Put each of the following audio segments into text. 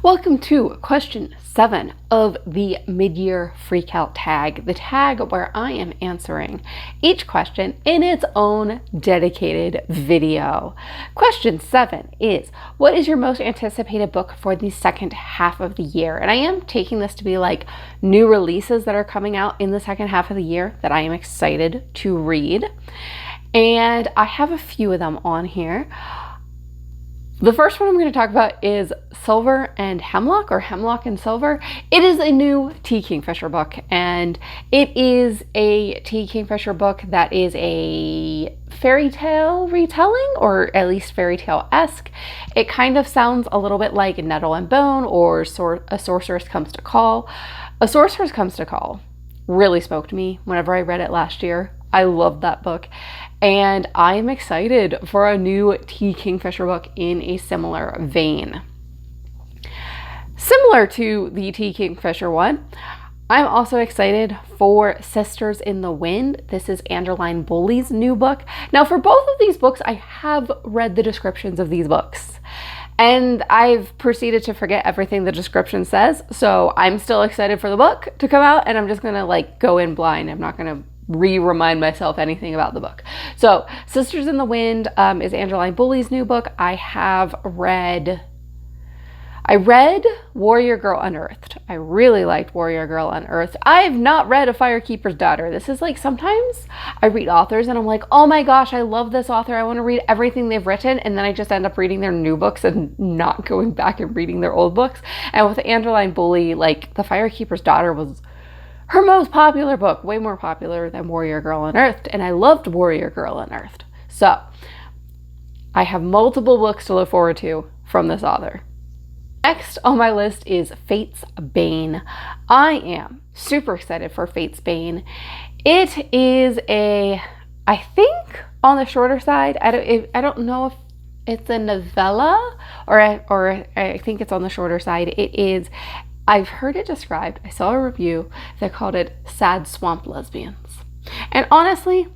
Welcome to question 7 of the mid-year freakout tag, the tag where I am answering each question in its own dedicated video. Question 7 is, what is your most anticipated book for the second half of the year? And I am taking this to be like new releases that are coming out in the second half of the year that I am excited to read. And I have a few of them on here. The first one I'm going to talk about is Silver and Hemlock, or Hemlock and Silver. It is a new T. Kingfisher book, and it is a T. Kingfisher book that is a fairy tale retelling, or at least fairy tale-esque. It kind of sounds a little bit like Nettle and Bone or A Sorceress Comes to Call. A Sorceress Comes to Call really spoke to me whenever I read it last year. I loved that book, and I'm excited for a new T. Kingfisher book in a similar vein. Similar to the T. Kingfisher one, I'm also excited for Sisters in the Wind. This is Angeline Boulley's new book. Now, for both of these books, I have read the descriptions of these books, and I've proceeded to forget everything the description says, so I'm still excited for the book to come out, and I'm just gonna go in blind. I'm not gonna remind myself anything about the book. So Sisters in the Wind is Angeline Boulley's new book. I read Warrior Girl Unearthed. I really liked Warrior Girl Unearthed. I have not read A Firekeeper's Daughter. This is like, sometimes I read authors and I'm like, oh my gosh, I love this author. I want to read everything they've written. And then I just end up reading their new books and not going back and reading their old books. And with Angeline Boulley, like, The Firekeeper's Daughter was her most popular book, way more popular than Warrior Girl Unearthed, and I loved Warrior Girl Unearthed. So I have multiple books to look forward to from this author. Next on my list is Fate's Bane. I am super excited for Fate's Bane. It is I think on the shorter side. I don't know if it's a novella or I think it's on the shorter side. It is. I've heard it described, I saw a review that called it sad swamp lesbians. And honestly,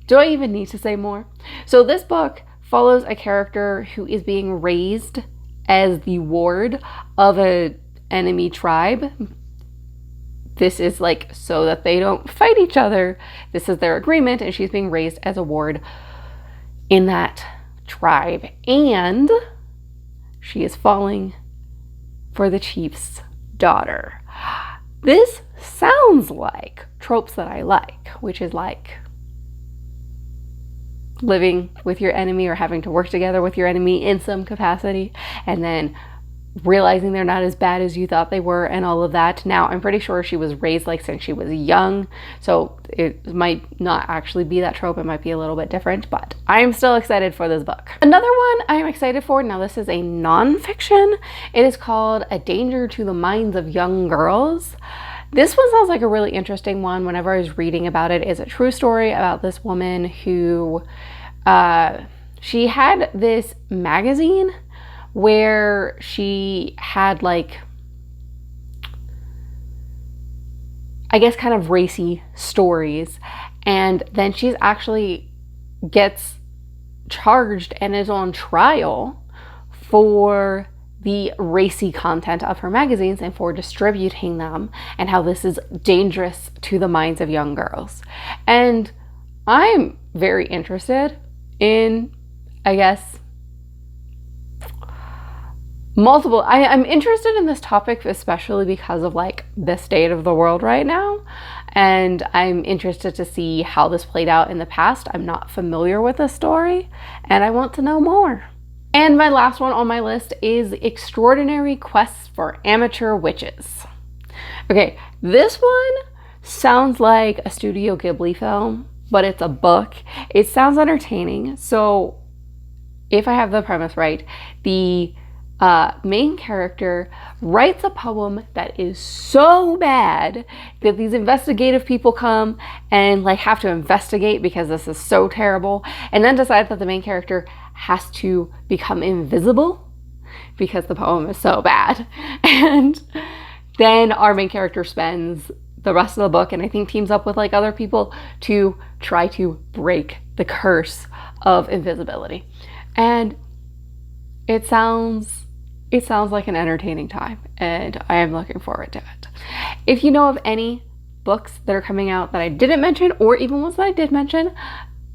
do I even need to say more? So this book follows a character who is being raised as the ward of an enemy tribe. This is like so that they don't fight each other. This is their agreement, and she's being raised as a ward in that tribe. And she is falling for the chief's daughter. This sounds like tropes that I like, which is like living with your enemy or having to work together with your enemy in some capacity, and then realizing they're not as bad as you thought they were and all of that. Now, I'm pretty sure she was raised like since she was young, so it might not actually be that trope. It might be a little bit different, but I'm still excited for this book. Another one I'm excited for, now this is a nonfiction. It is called A Danger to the Minds of Young Girls. This one sounds like a really interesting one. Whenever I was reading about it, it's a true story about this woman who, she had this magazine where she had like, I guess, kind of racy stories, and then she's actually gets charged and is on trial for the racy content of her magazines and for distributing them, and how this is dangerous to the minds of young girls. And I'm very interested in, I guess, I'm interested in this topic, especially because of like the state of the world right now, and I'm interested to see how this played out in the past. I'm not familiar with this story, and I want to know more. And my last one on my list is Extraordinary Quests for Amateur Witches. Okay, this one sounds like a Studio Ghibli film, but it's a book. It sounds entertaining. So if I have the premise right, the main character writes a poem that is so bad that these investigative people come and like have to investigate because this is so terrible, and then decide that the main character has to become invisible because the poem is so bad. And then our main character spends the rest of the book, and I think teams up with like other people to try to break the curse of invisibility. And it sounds it sounds like an entertaining time, and I am looking forward to it. If you know of any books that are coming out that I didn't mention, or even ones that I did mention,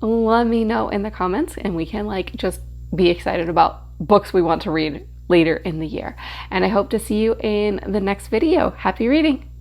let me know in the comments, and we can like just be excited about books we want to read later in the year. And I hope to see you in the next video. Happy reading!